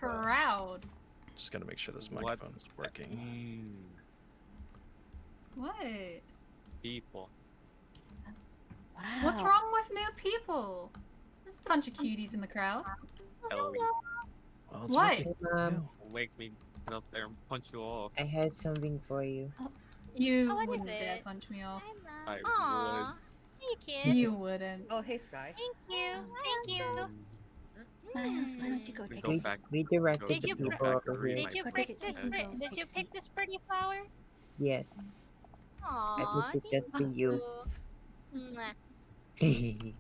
crowd. Just gotta make sure this microphone is working. What? People. Wow. What's wrong with new people? There's a bunch of cuties in the crowd. Halloween. Well, it's What? working. Mom, Make me get up there and punch you off. I had something for you. You Oh, what is wouldn't dare it? punch me off. Hi, I Mom. Aw. Hey, kids. You wouldn't. Oh, hey, Sky. Thank you. Thank you. Miles, why don't you go We take go a back. We directed Did the you people back over and read here. Did you Go pick take this? it. Did you pick this pretty flower? Yes. Aww, picked it just for thank you. Mwah. Hey,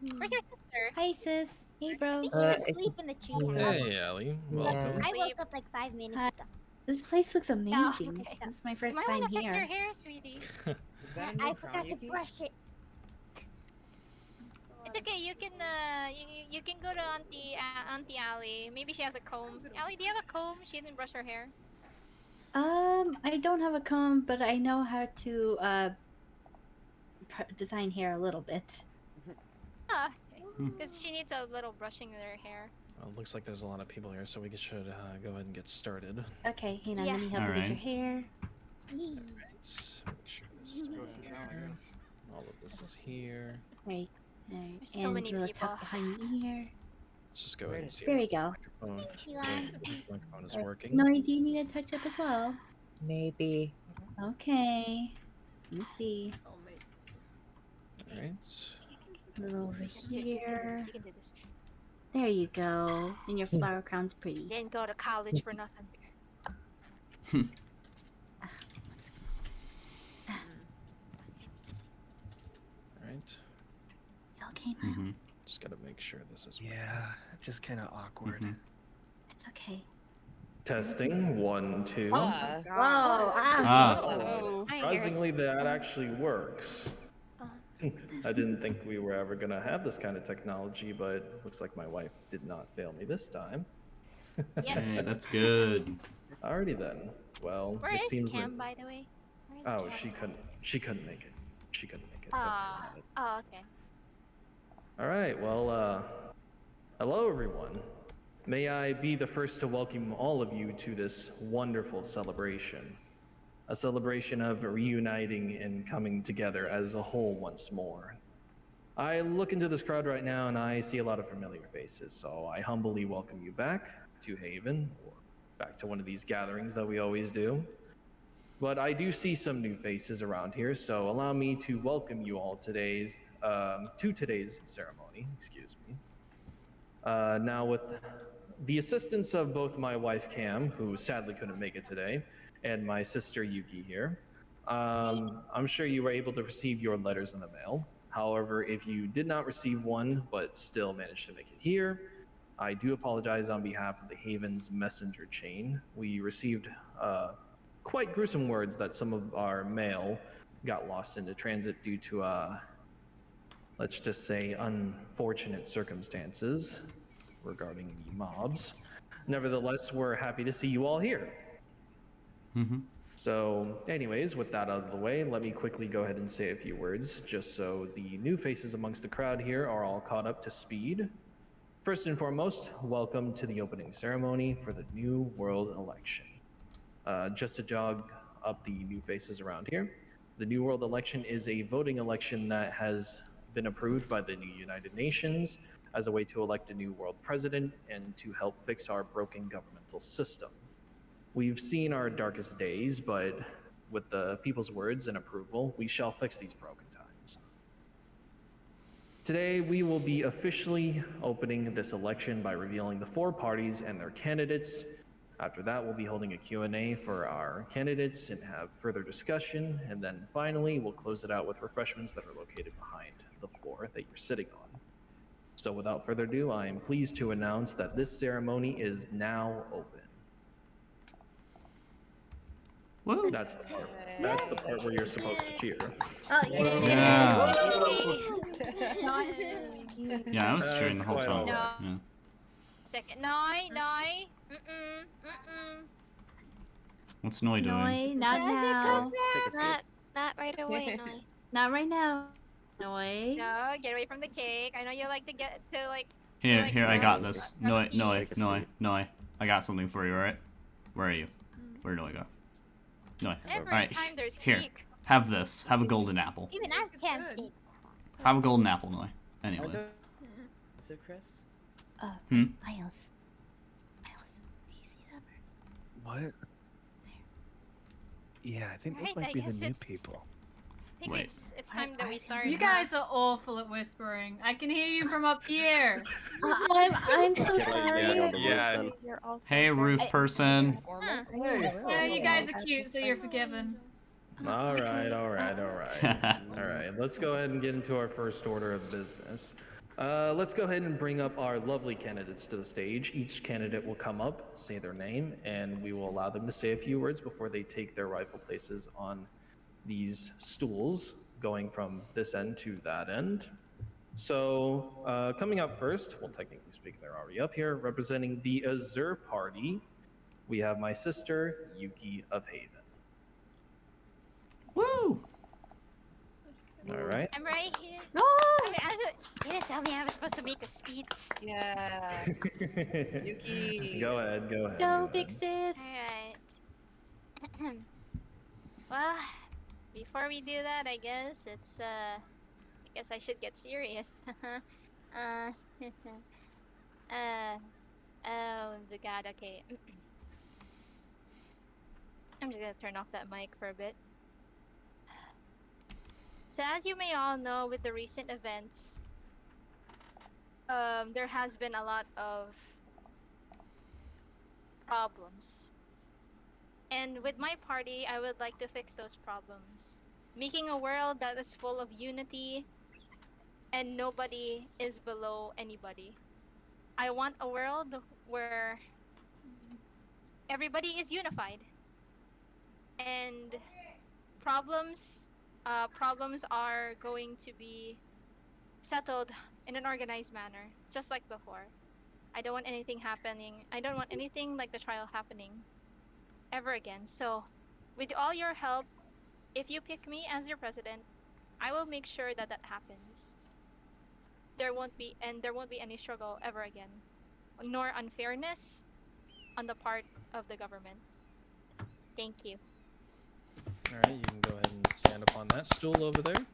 Where's your sister? Hi, sis. Hey, bro. I think Uh, she was asleep in the treehouse. Hey, Allie. Welcome. I woke up like 5 minutes Hi. ago. This place looks amazing. okay. This is my You first might time want to fix here. your hair, sweetie. Is that a new I crown, forgot to Yuki? brush it. It's okay. You can you can go to Auntie Allie. Maybe she has a comb. Allie, do you have a comb? She didn't brush her hair. I don't have a comb, but I know how to design hair a little bit. Ah, because she needs a little brushing with her hair. Well, it looks like there's a lot of people here, so we should go ahead and get started. Okay, hang on. Yeah. Let me help you with your hair. Let's make sure this is here. All of this is here. Right. Right. There's so and many a little people. tuck behind the ear. Let's just go ahead and see. There if we this go. Microphone, you, the microphone is working. No, do you need a touch up as well? maybe. Okay. Let me see. All right. A little over here. You can do this. There you go. And your flower crown's pretty. Didn't go to college for nothing. All right. Okay, Miles. Just gotta make sure this is working. Yeah, just kind of awkward. It's okay. Testing, 1, 2. Whoa! Surprisingly, that actually works. I didn't think we were ever gonna have this kind of technology, but looks like my wife did not fail me this time. Yeah. That's good. Alrighty then. Well, Where it is seems Cam, that. by the way? Where is Oh, Cam? she couldn't make it. She couldn't make it. Oh, okay. All right. Well, hello everyone. May I be the first to welcome all of you to this wonderful celebration. A celebration of reuniting and coming together as a whole once more. I look into this crowd right now and I see a lot of familiar faces, so I humbly welcome you back to Haven, or back to one of these gatherings that we always do. But I do see some new faces around here, so allow me to welcome you all to today's ceremony. Excuse me. Now, with the assistance of both my wife Cam, who sadly couldn't make it today, and my sister Yuki here, I'm sure you were able to receive your letters in the mail. However, if you did not receive one but still managed to make it here, I do apologize on behalf of the Haven's messenger chain. We received quite gruesome words that some of our mail got lost into transit due to, let's just say, unfortunate circumstances regarding the mobs. Nevertheless, we're happy to see you all here. So, anyways, with that out of the way, let me quickly go ahead and say a few words, just so the new faces amongst the crowd here are all caught up to speed. First and foremost, welcome to the opening ceremony for the New World election. Just to jog up the new faces around here, the New World election is a voting election that has been approved by the new United Nations as a way to elect a new world president and to help fix our broken governmental system. We've seen our darkest days, but with the people's words and approval, we shall fix these broken times. Today, we will be officially opening this election by revealing the 4 parties and their candidates. After that, we'll be holding a Q&A for our candidates and have further discussion. And then finally, we'll close it out with refreshments that are located behind the floor that you're sitting on. So without further ado, I am pleased to announce that this ceremony is now open. Whoa. That's the part where you're supposed to cheer. Yeah. Yeah, I was cheering the whole quite time. all right. Yeah. Second. Noi. What's Noi doing? Noi, not now. Not right away, Not right now. Noi. No, get away from the cake. I know you like to Here, like here, I that. got this. That'd Noi, be Noi, easy. Noi, Noi. I got something for you, alright? Where are you? Where do I go? Noi. Every Alright, time there's here. cake. Have this. Have a golden apple. Even I'm tempted. Have a golden apple, Noi. Anyways. So, Chris? Hmm? Miles. Miles, do you see that bird? What? Yeah, I think those Right, might I be the guess new it's- people. I think Wait. it's time that we start. You guys are awful at whispering. I can hear you from up here. I'm so Yeah, sorry. yeah. Hey, roof person. Huh. Yeah, you guys are cute, so you're forgiven. All right, all right, all right. All right, let's go ahead and get into our first order of business. Let's go ahead and bring up our lovely candidates to the stage. Each candidate will come up, say their name, and we will allow them to say a few words before they take their rightful places on these stools, going from this end to that end. So, coming up first, well, technically speaking, they're already up here, representing the Azure Party, we have my sister, Yuki of Haven. Woo! All right. I'm right here. No! You didn't tell me I was supposed to make a speech. Yeah. Yuki. Go ahead, go ahead. Go, go big ahead. sis. Alright. Well, before we do that, I guess it's I guess I should get serious. Oh the god, okay. I'm just gonna turn off that mic for a bit. So as you may all know, with the recent events, there has been a lot of problems. And with my party, I would like to fix those problems, making a world that is full of unity and nobody is below anybody. I want a world where everybody is unified and problems are going to be settled in an organized manner, just like before. I don't want anything happening. I don't want anything like the trial happening ever again. So, with all your help, if you pick me as your president, I will make sure that that happens. There won't be any struggle ever again, nor unfairness on the part of the government. Thank you. All right, you can go ahead and stand up on that stool over there.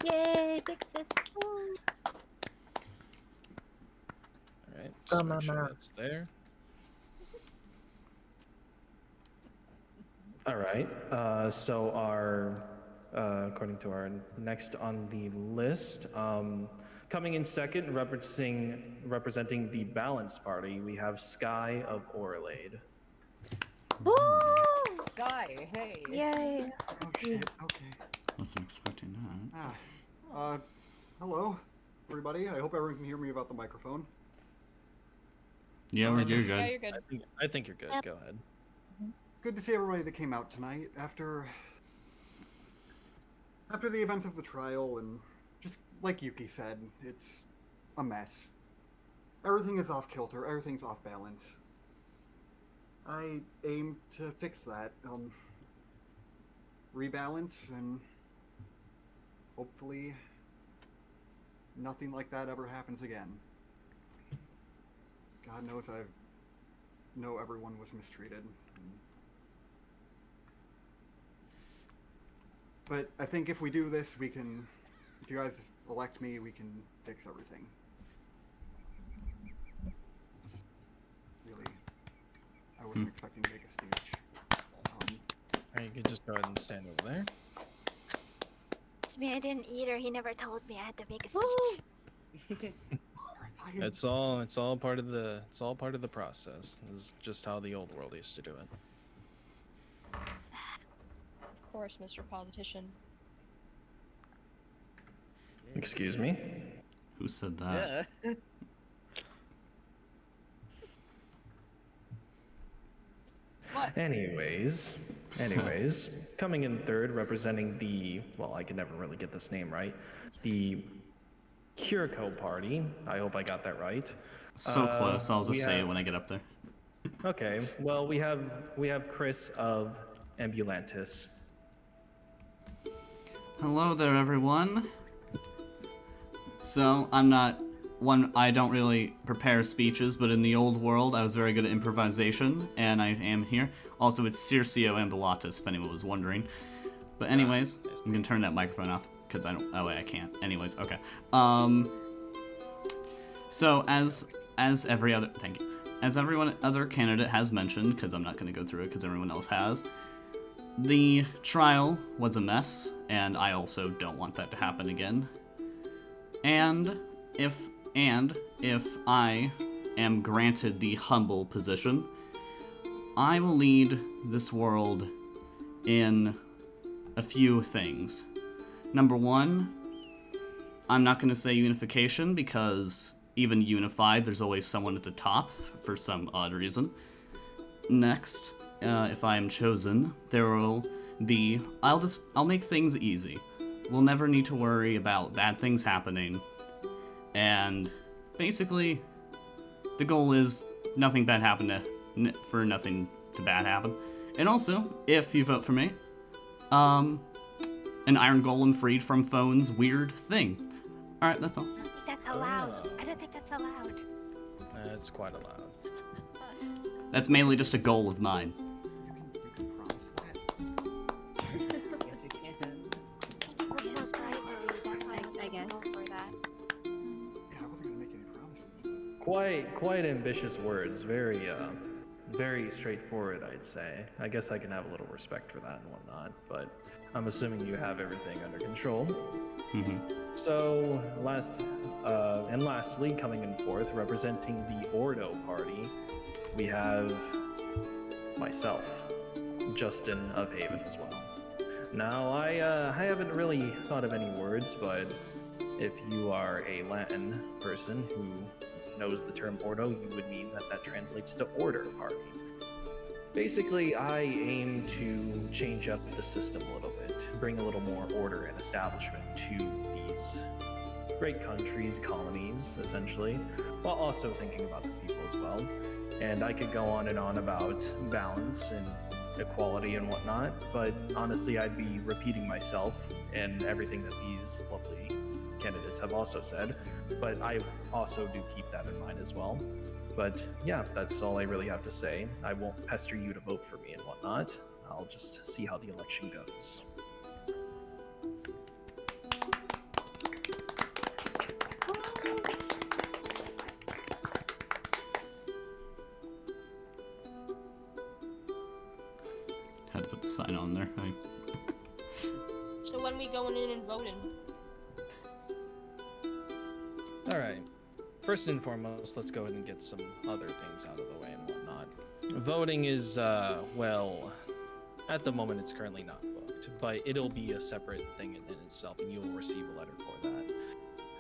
Yay, big sis. Woo. All right, Go, just make sure Mama. that's there. All right, so our, according to our next on the list, coming in second, representing the Balanced Party, we have Sky of Orlade. Woo! Guy, hey. Yay. Oh shit, okay. Wasn't expecting that. Hello, everybody. I hope everyone can hear me about the microphone. Yeah, you're good. Yeah, you're good. I think you're good. Yep. Go ahead. Good to see everybody that came out tonight after the events of the trial, and just like Yuki said, it's a mess. Everything is off kilter, everything's off balance. I aim to fix that, rebalance, and hopefully nothing like that ever happens again. God knows I know everyone was mistreated. But I think if we do this, we can, if you guys elect me, we can fix everything. Really, I wasn't expecting to make a speech. All right, you can just go ahead and stand over there. It's me, I didn't either. He never told me I had to make a speech. It's all part of the process. This is just how the old world used to do it. Of course, Mr. Politician. Excuse me? Who said that? Yeah. Anyways, coming in third, representing the, well, I can never really get this name right, the Kiriko Party. I hope I got that right. So close. I'll we just say it have- when I get up there. Okay, well, we have Chris of Ambulantis. Hello there, everyone. So, I don't really prepare speeches, but in the old world, I was very good at improvisation, and I am here. Also, it's Circio Ambulatus, if anyone was wondering. But anyways, I'm gonna turn that microphone off, because I can't. Anyways, okay. So, as every other, thank you. As everyone other candidate has mentioned, because I'm not gonna go through it, because everyone else has, the trial was a mess, and I also don't want that to happen again. And if I am granted the humble position, I will lead this world in a few things. Number one, I'm not going to say unification because even unified, there's always someone at the top for some odd reason. Next, if I am chosen, there will be, I'll make things easy. We'll never need to worry about bad things happening. And basically, the goal is nothing bad happen for nothing to bad happen. And also, if you vote for me, an iron golem freed from phone's weird thing. Alright, that's all. I don't think that's allowed. I don't think that's allowed. That's quite allowed. That's mainly just a goal of mine. You can promise that. Yes, you can. It was more bribery, that's why I was like, go for that. Yeah, I wasn't gonna make any promises, but Quite ambitious words. Very straightforward, I'd say. I guess I can have a little respect for that and whatnot, but I'm assuming you have everything under control. Mm-hmm. So, lastly, coming in fourth, representing the Ordo party, we have myself, Justin of Haven as well. Now, I haven't really thought of any words, but if you are a Latin person who knows the term Ordo, you would mean that translates to Order Party. Basically, I aim to change up the system a little bit, bring a little more order and establishment to these great countries, colonies, essentially, while also thinking about the people as well. And I could go on and on about balance and equality and whatnot, but honestly, I'd be repeating myself and everything that these lovely candidates have also said, but I also do keep that in mind as well. But yeah, that's all I really have to say. I won't pester you to vote for me and whatnot. I'll just see how the election goes. Had to put the sign on there. So when we going in and voting? All right. First and foremost, let's go ahead and get some other things out of the way and whatnot. Voting is, well, at the moment it's currently not booked, but it'll be a separate thing in itself, and you will receive a letter for that.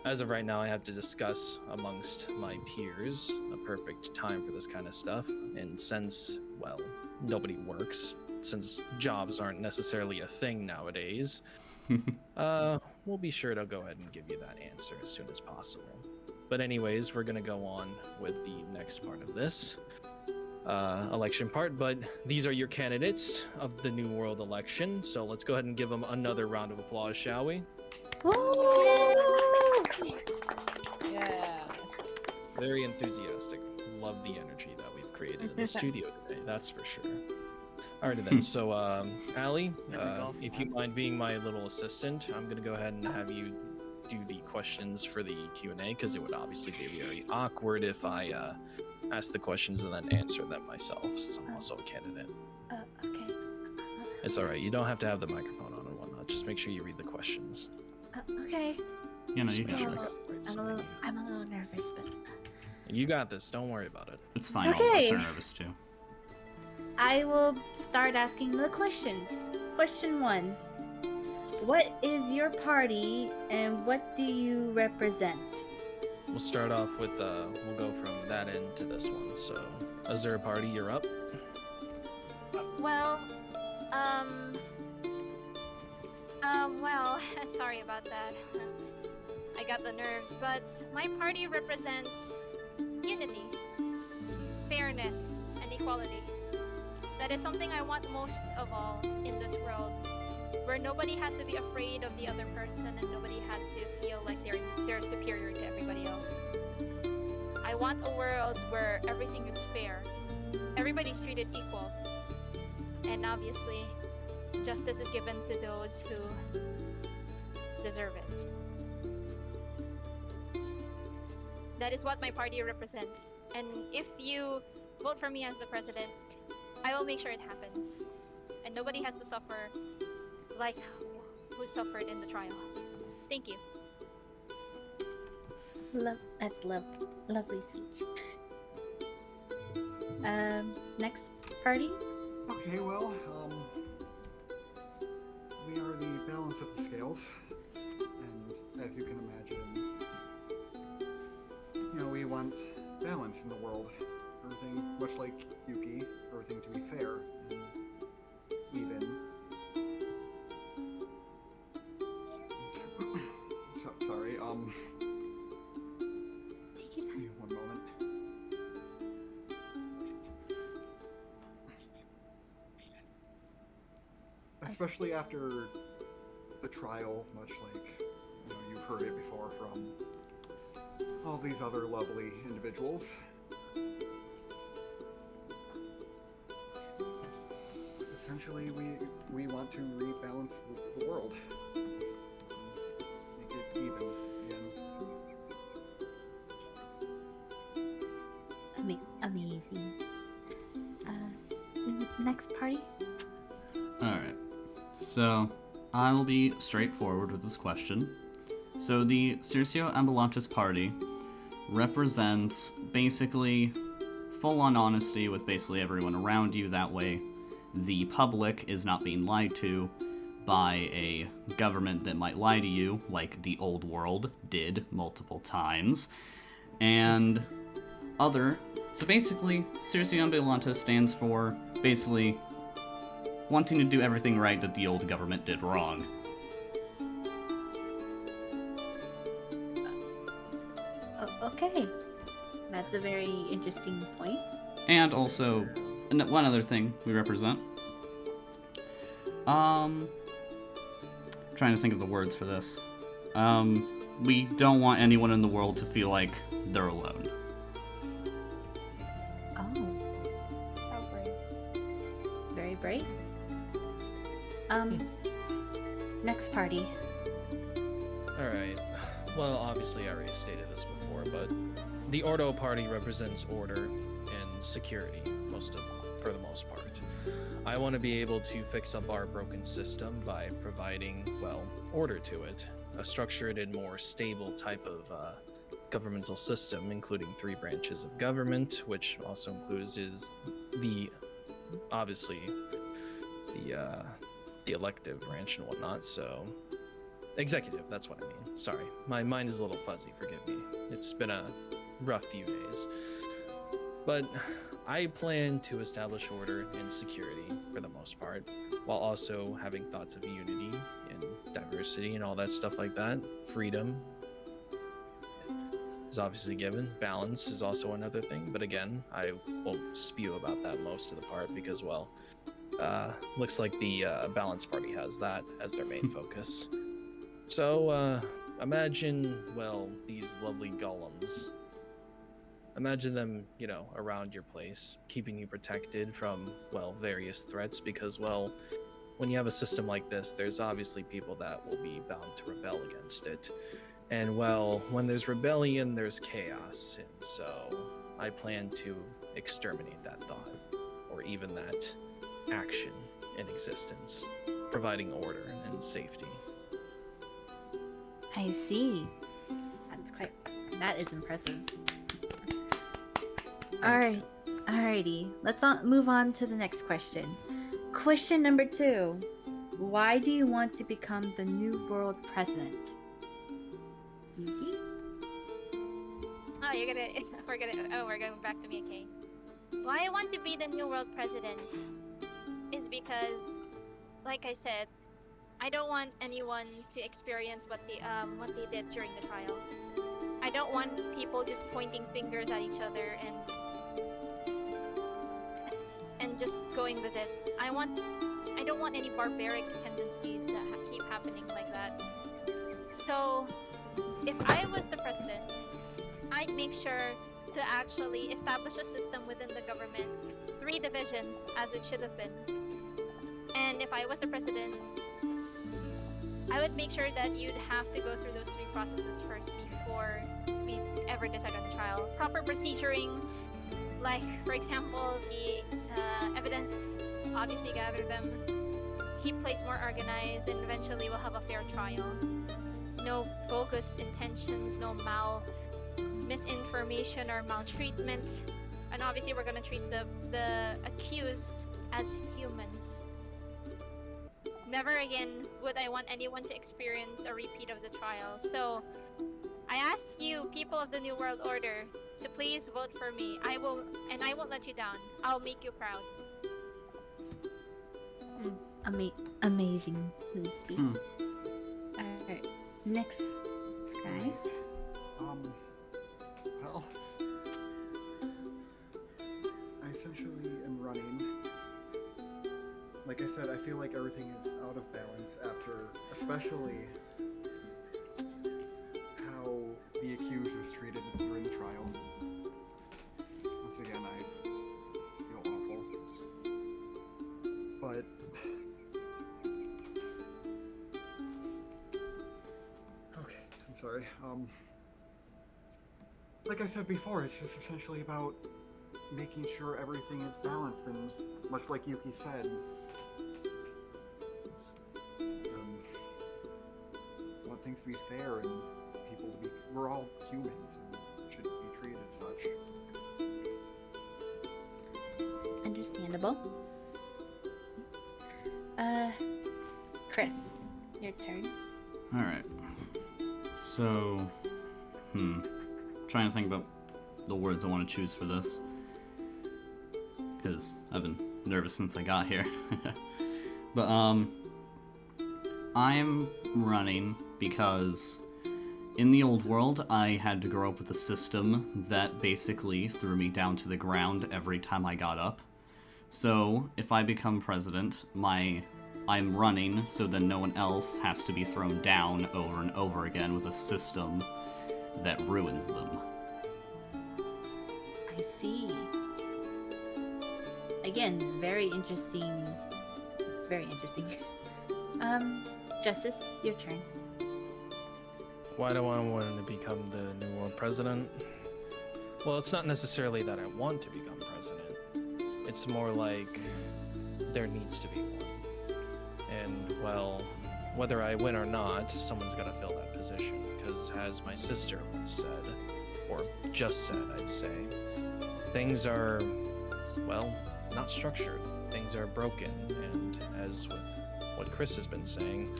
As of right now, I have to discuss amongst my peers a perfect time for this kind of stuff, and since, well, nobody works, since jobs aren't necessarily a thing nowadays, we'll be sure to go ahead and give you that answer as soon as possible. But anyways, we're gonna go on with the next part of this election part, but these are your candidates of the New World election, so let's go ahead and give them another round of applause, shall we? Yeah. Very enthusiastic. Love the energy that we've created in the studio today, that's for sure. Alrighty then, so Allie, if you mind being my little assistant, I'm gonna go ahead and have you do the questions for the Q&A, because it would obviously be very awkward if I ask the questions and then answer them myself, since I'm also a candidate. Okay. It's alright, you don't have to have the microphone on and whatnot, just make sure you read the questions. Okay. You know, you Just got make this. sure I'm a little nervous, but You got this, don't worry about it. It's fine, all of us Okay. are nervous too. I will start asking the questions. Question 1. What is your party and what do you represent? We'll start off with, we'll go from that end to this one, so Azure Party, you're up. Well, well, sorry about that. I got the nerves, but my party represents unity, fairness, and equality. That is something I want most of all in this world. where nobody had to be afraid of the other person and nobody had to feel like they're superior to everybody else. I want a world where everything is fair, everybody's treated equal, and obviously, justice is given to those who deserve it. That is what my party represents, and if you vote for me as the president, I will make sure it happens, and nobody has to suffer like who suffered in the trial. Thank you. That's lovely speech. Next party. Okay, well, we are the balance of the scales, and as you can imagine, we want balance in the world. Everything, much like Yuki, everything to be fair and even. Sorry, Take your time. one moment. Especially after the trial, much like you've heard it before from all these other lovely individuals. Essentially, we want to rebalance the world, make it even again. Amazing. Next party. Alright. So, I will be straightforward with this question. So, the Circio Ambulantis party represents basically full-on honesty with basically everyone around you. That way, the public is not being lied to by a government that might lie to you, like the old world did multiple times. And so basically, Circio Ambulantis stands for basically wanting to do everything right that the old government did wrong. Okay. That's a very interesting point. And also, one other thing we represent. Trying to think of the words for this. We don't want anyone in the world to feel like they're alone. Oh. How brave. Very brave. Next party. Alright. Well, obviously I already stated this before, but the Ordo party represents order and security, for the most part. I want to be able to fix up our broken system by providing, order to it. A structured and more stable type of governmental system, including 3 branches of government, which also includes obviously, the elective branch and whatnot, so... Executive, that's what I mean. Sorry, my mind is a little fuzzy, forgive me. It's been a rough few days. But I plan to establish order and security, for the most part, while also having thoughts of unity and diversity and all that stuff like that. Freedom is obviously given. Balance is also another thing, but again, I won't spew about that most of the part because, looks like the Balance Party has that as their main focus. So, imagine, these lovely golems. Imagine them, around your place, keeping you protected from, various threats, because, when you have a system like this, there's obviously people that will be bound to rebel against it. And, when there's rebellion, there's chaos, and so I plan to exterminate that thought, or even that action in existence, providing order and safety. I see. That is impressive. Alrighty. Let's move on to the next question. Question number 2. Why do you want to become the new world president? Yuki? We're going back to me, okay. Why I want to be the new world president is because, like I said, I don't want anyone to experience what they did during the trial. I don't want people just pointing fingers at each other and and just going with it. I don't want any barbaric tendencies to keep happening like that. So, if I was the president, I'd make sure to actually establish a system within the government, 3 divisions as it should have been. And if I was the president, I would make sure that you'd have to go through those 3 processes first before we ever decide on the trial. Proper proceduring, like, for example, the evidence, obviously gather them, keep place more organized, and eventually we'll have a fair trial. No bogus intentions, no misinformation or maltreatment. And obviously we're gonna treat the accused as humans. Never again would I want anyone to experience a repeat of the trial. So I ask you, people of the New World Order, to please vote for me. I won't let you down. I'll make you proud. Amazing speech. Alright, next, Sky. Well, I essentially am running. Like I said, I feel like everything is out of balance after, especially how the accused was treated during the trial. Once again, I feel awful. But okay, I'm sorry. Like I said before, it's just essentially about making sure everything is balanced, and much like Yuki said, I want things to be fair and people to be. We're all humans and should be treated as such. Understandable. Chris, your turn. Alright. So, trying to think about the words I want to choose for this. Because I've been nervous since I got here. But, I'm running because in the old world, I had to grow up with a system that basically threw me down to the ground every time I got up. So, if I become president, I'm running so then no one else has to be thrown down over and over again with a system that ruins them. I see. Again, very interesting. Very interesting. Justice, your turn. Why do I want to become the new world president? Well, it's not necessarily that I want to become president. It's more like there needs to be one. And, well, whether I win or not, someone's got to fill that position. Because, as my sister once said, or just said, I'd say, things are, well, not structured. Things are broken. And as with what Chris has been saying,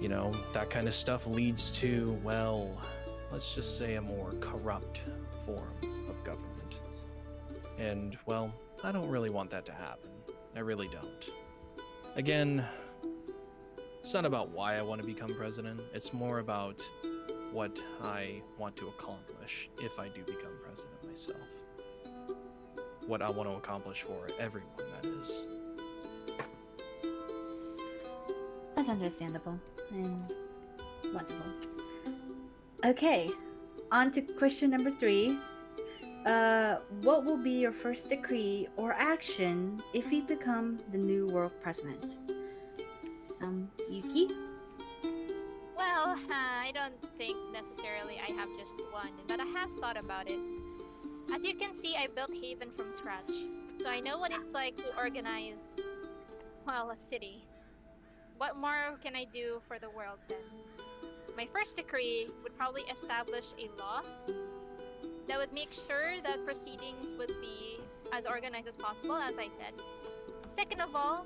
you know, that kind of stuff leads to, well, let's just say a more corrupt form of government. And, well, I don't really want that to happen. I really don't. Again, it's not about why I want to become president. It's more about what I want to accomplish if I do become president myself. What I want to accomplish for everyone, that is. That's understandable and wonderful. Okay, on to question number 3. What will be your first decree or action if you become the new world president? Yuki? Well, I don't think necessarily I have just one, but I have thought about it. As you can see, I built Haven from scratch, so I know what it's like to organize, well, a city. What more can I do for the world then? My first decree would probably establish a law that would make sure that proceedings would be as organized as possible, as I said. Second of all,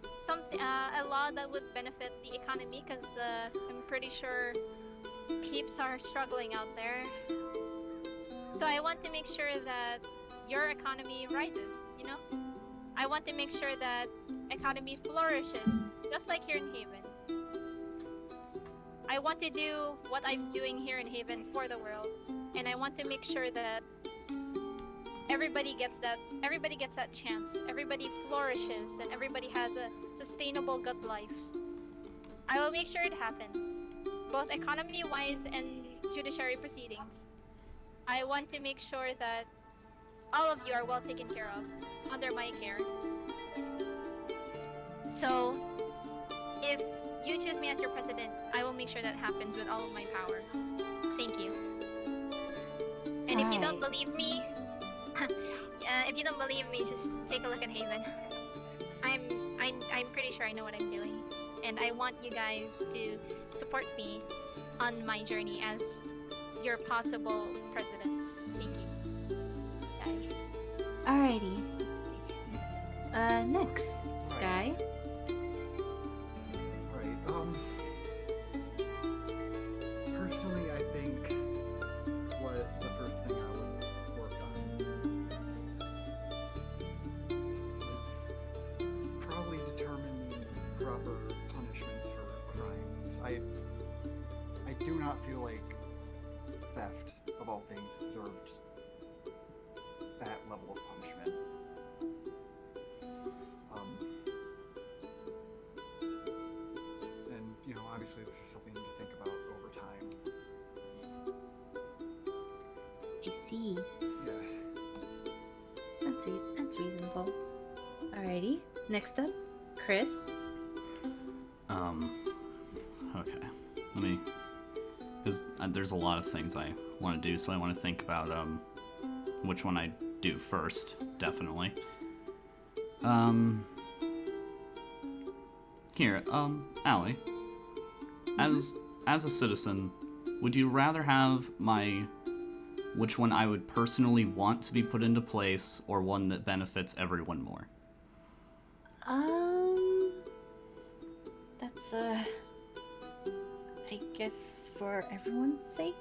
a law that would benefit the economy, because I'm pretty sure peeps are struggling out there. So I want to make sure that your economy rises, you know? I want to make sure that economy flourishes, just like here in Haven. I want to do what I'm doing here in Haven for the world, and I want to make sure that everybody gets that chance. Everybody flourishes and everybody has a sustainable good life. I will make sure it happens, both economy-wise and judiciary proceedings. I want to make sure that all of you are well taken care of under my care. So, if you choose me as your president, I will make sure that happens with all of my power. Thank you. And if you don't believe me, just take a look at Haven. I'm pretty sure I know what I'm doing, and I want you guys to support me on my journey as your possible president. Thank you. Sorry. Alrighty. Next, Sky. Right. Personally, I think what the first thing I would work on is probably determining proper punishments for crimes. I do not feel like theft, of all things, deserved that level of punishment. And, you know, obviously this is something to think about over time. I see. Yeah. That's reasonable. Alrighty. Next up, Chris. Okay. Let me, because there's a lot of things I want to do, so I want to think about which one I do first. Definitely. Here, Allie. As a citizen, would you rather have which one I would personally want to be put into place, or one that benefits everyone more? That's I guess for everyone's sake.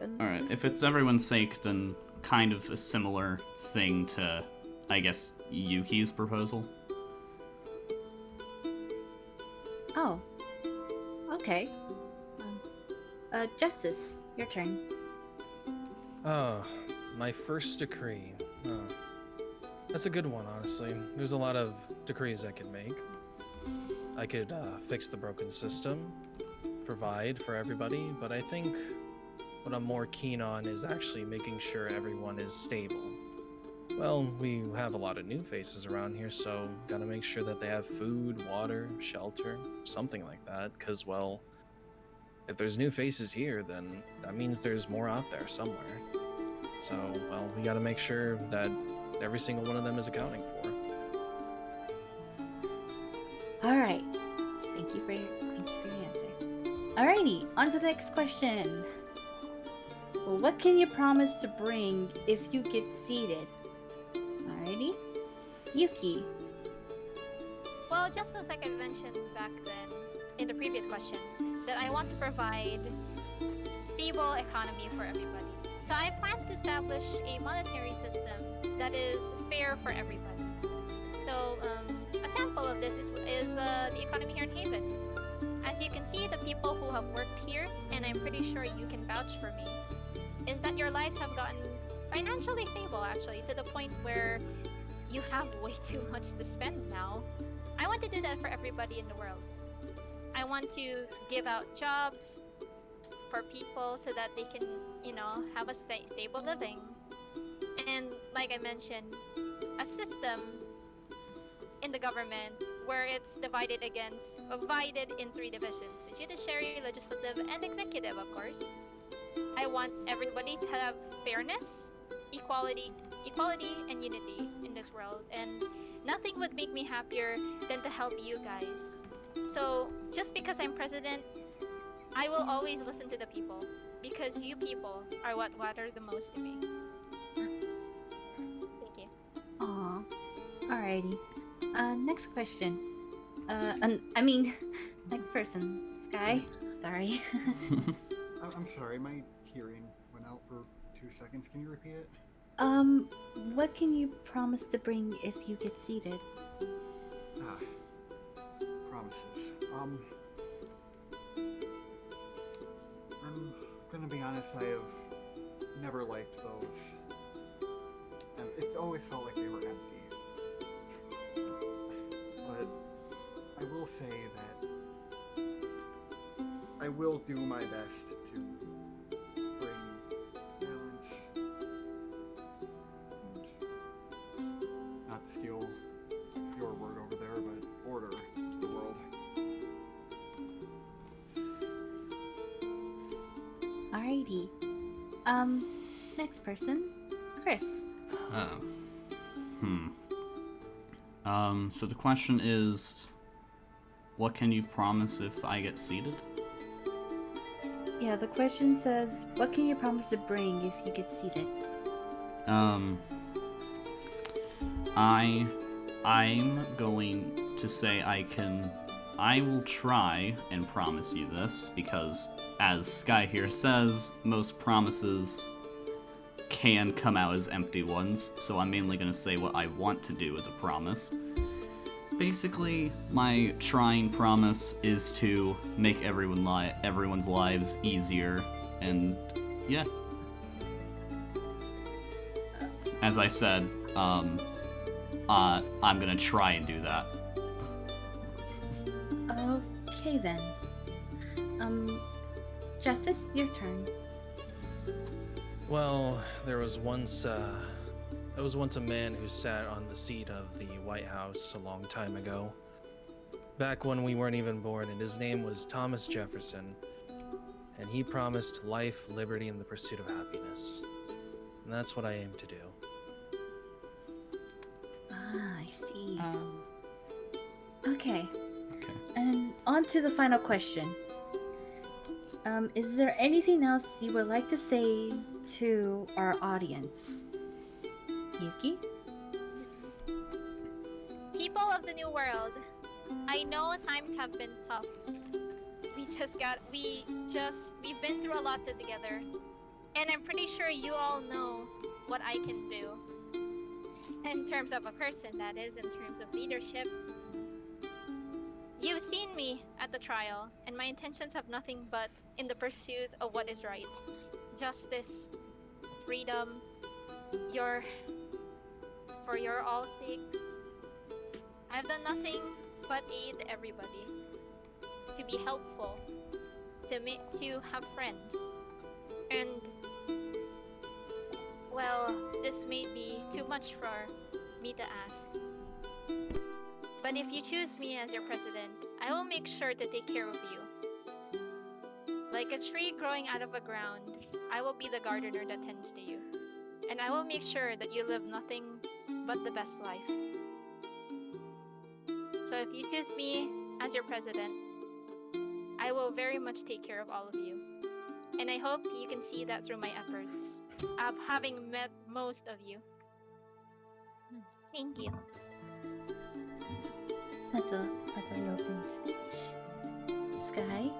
Alright, if it's everyone's sake, then kind of a similar thing to, I guess, Yuki's proposal. Oh. Okay. Justice, your turn. Oh, my first decree. Oh. That's a good one, honestly. There's a lot of decrees I could make. I could fix the broken system, provide for everybody, but I think what I'm more keen on is actually making sure everyone is stable. Well, we have a lot of new faces around here, so gotta make sure that they have food, water, shelter, something like that, because, well, if there's new faces here, then that means there's more out there somewhere. So, well, we gotta make sure that every single one of them is accounting for. Alright. Thank you for your answer. Alrighty, on to the next question. Well, what can you promise to bring if you get seated? Alrighty. Yuki. Well, just as like I mentioned back then in the previous question, that I want to provide stable economy for everybody. So I plan to establish a monetary system that is fair for everybody. So a sample of this is the economy here in Haven. As you can see, the people who have worked here, and I'm pretty sure you can vouch for me, is that your lives have gotten financially stable, actually, to the point where you have way too much to spend now. I want to do that for everybody in the world. I want to give out jobs for people so that they can, you know, have a stable living. And like I mentioned, a system in the government where it's divided in 3 divisions: the judiciary, legislative, and executive, of course. I want everybody to have fairness, equality, and unity in this world, and nothing would make me happier than to help you guys. So just because I'm president, I will always listen to the people, because you people are what matter the most to me. Thank you. Aw. Alrighty. Next question. Next person. Sky. Sorry. I'm sorry, my hearing went out for 2 seconds. Can you repeat it? What can you promise to bring if you get seated? Promises. I'm gonna be honest, I have never liked those always felt like they were empty. But I will say that I will do my best to bring balance and not steal your word over there, but order to the world. Alrighty. Next person, Chris. So the question is, what can you promise if I get seated? Yeah, the question says, what can you promise to bring if you get seated? I'm going to say I will try and promise you this, because as Sky here says, most promises can come out as empty ones, so I'm mainly going to say what I want to do as a promise. Basically, my trying promise is to make everyone's lives easier, and yeah. As I said, I'm gonna try and do that. Okay then. Justice, your turn. Well, there was once a man who sat on the seat of the White House a long time ago. Back when we weren't even born, and his name was Thomas Jefferson. And he promised life, liberty, and the pursuit of happiness. And that's what I aim to do. Ah, I see. Okay. And on to the final question. Is there anything else you would like to say to our audience? Yuki? People of the New World, I know times have been tough. We've been through a lot together. And I'm pretty sure you all know what I can do. In terms of a person, that is, in terms of leadership. You've seen me at the trial, and my intentions have nothing but in the pursuit of what is right. Justice, freedom, for your all sakes. I've done nothing but aid everybody. To be helpful. To have friends. And, well, this may be too much for me to ask. But if you choose me as your president, I will make sure to take care of you. Like a tree growing out of the ground, I will be the gardener that tends to you. And I will make sure that you live nothing but the best life. So if you choose me as your president, I will very much take care of all of you. And I hope you can see that through my efforts of having met most of you. Thank you. That's a lovely speech. Sky?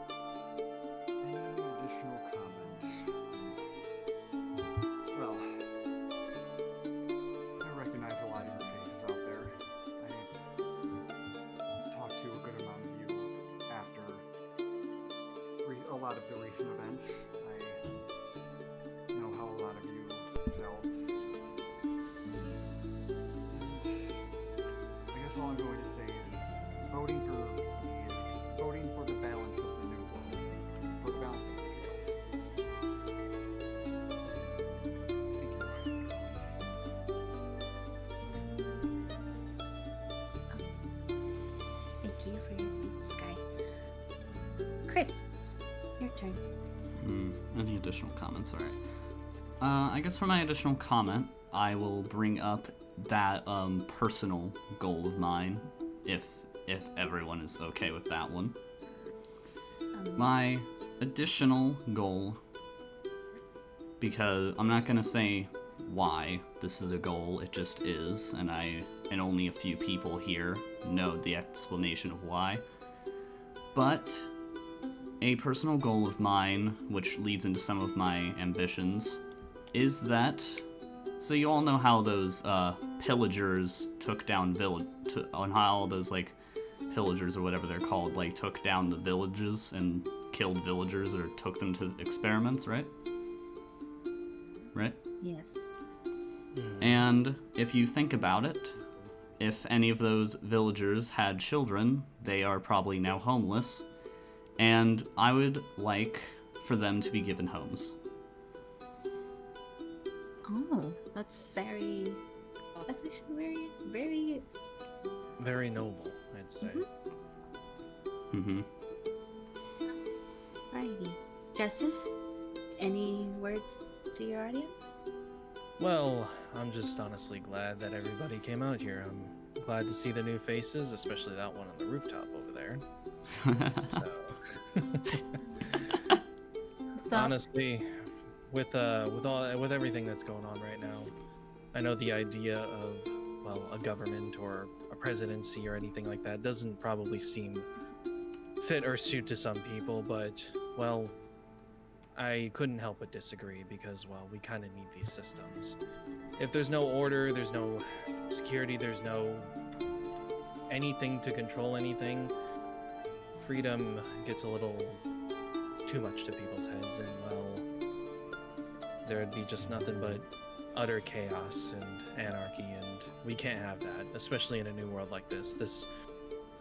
Any additional comments? Well, I recognize a lot of your faces out there. I talked to a good amount of you after a lot of the recent events. I know how a lot of you felt. And I guess all I'm going to say is voting for me is voting for the balance of the new world, for the balance of the scales. Thank you for your speech, Sky. Chris, your turn. Any additional comments? Alright. I guess for my additional comment, I will bring up that personal goal of mine, if everyone is okay with that one. My additional goal, because I'm not gonna say why this is a goal, it just is, and only a few people here know the explanation of why. But a personal goal of mine, which leads into some of my ambitions, is that, so you all know how those pillagers took down on how all those like pillagers or whatever they're called, like took down the villages and killed villagers or took them to experiments, right? Right? Yes. And if you think about it, if any of those villagers had children, they are probably now homeless, and I would like for them to be given homes. Oh, that's very. That's actually very. Very noble, I'd say. Mm-hmm. Alrighty. Justice, any words to your audience? Well, I'm just honestly glad that everybody came out here. I'm glad to see the new faces, especially that one on the rooftop over there. So, honestly, with everything that's going on right now, I know the idea of, well, a government or a presidency or anything like that doesn't probably seem fit or suit to some people, but, well, I couldn't help but disagree because, well, we kind of need these systems. If there's no order, there's no security, there's no anything to control anything, freedom gets a little too much to people's heads, and, well, there'd be just nothing but utter chaos and anarchy, and we can't have that, especially in a new world like this.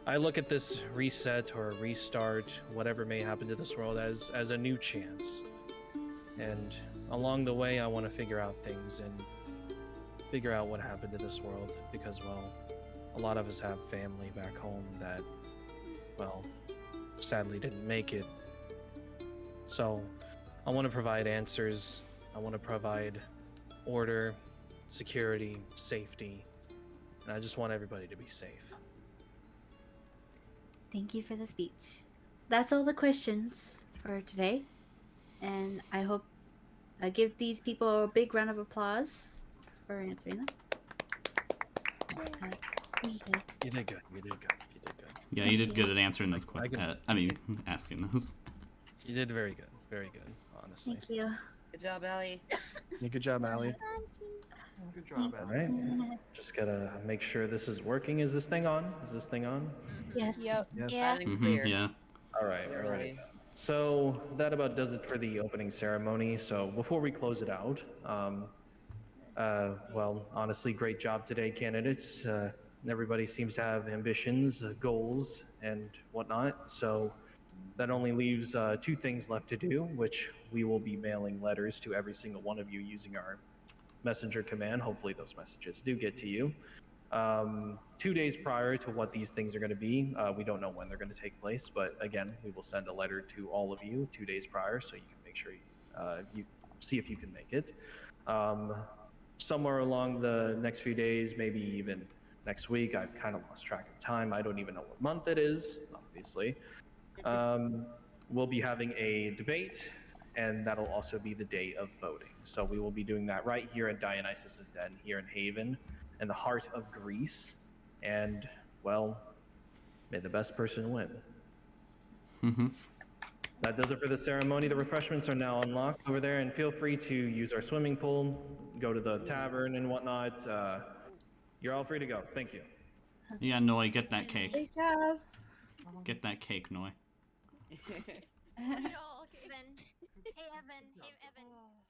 I look at this reset or restart, whatever may happen to this world, as a new chance. And along the way, I want to figure out things and figure out what happened to this world, because, well, a lot of us have family back home that, well, sadly didn't make it. So I want to provide answers. I want to provide order, security, safety, and I just want everybody to be safe. Thank you for the speech. That's all the questions for today, and I hope I give these people a big round of applause for answering them. You did good. You did good. You did good. Yeah, you did good at answering those questions. Asking those. You did very good. Very good, honestly. Thank you. Good job, Allie. Yeah, good job, Allie. Good job, All right. Just gotta make sure this is working. Is this thing on? Is this thing on? Yes. Yep. Yes. Yeah. Loud and clear. Yeah. All right. All right. So that about does it for the opening ceremony. So before we close it out, well, honestly, great job today, candidates. Everybody seems to have ambitions, goals, and whatnot. So that only leaves two things left to do, which we will be mailing letters to every single one of you using our messenger command. Hopefully those messages do get to you. 2 days prior to what these things are going to be, we don't know when they're going to take place, but again, we will send a letter to all of you 2 days prior, so you can make sure you see if you can make it. Somewhere along the next few days, maybe even next week, I've kind of lost track of time. I don't even know what month it is, obviously. We'll be having a debate, and that'll also be the day of voting. So we will be doing that right here at Dionysus's Den here in Haven, in the heart of Greece. And, well, may the best person win. That does it for the ceremony. The refreshments are now unlocked over there, and feel free to use our swimming pool, go to the tavern and whatnot. You're all free to go. Thank you. Yeah, Noi, get that cake. Great job. Get that cake, Noi. Evan. Hey, Evan.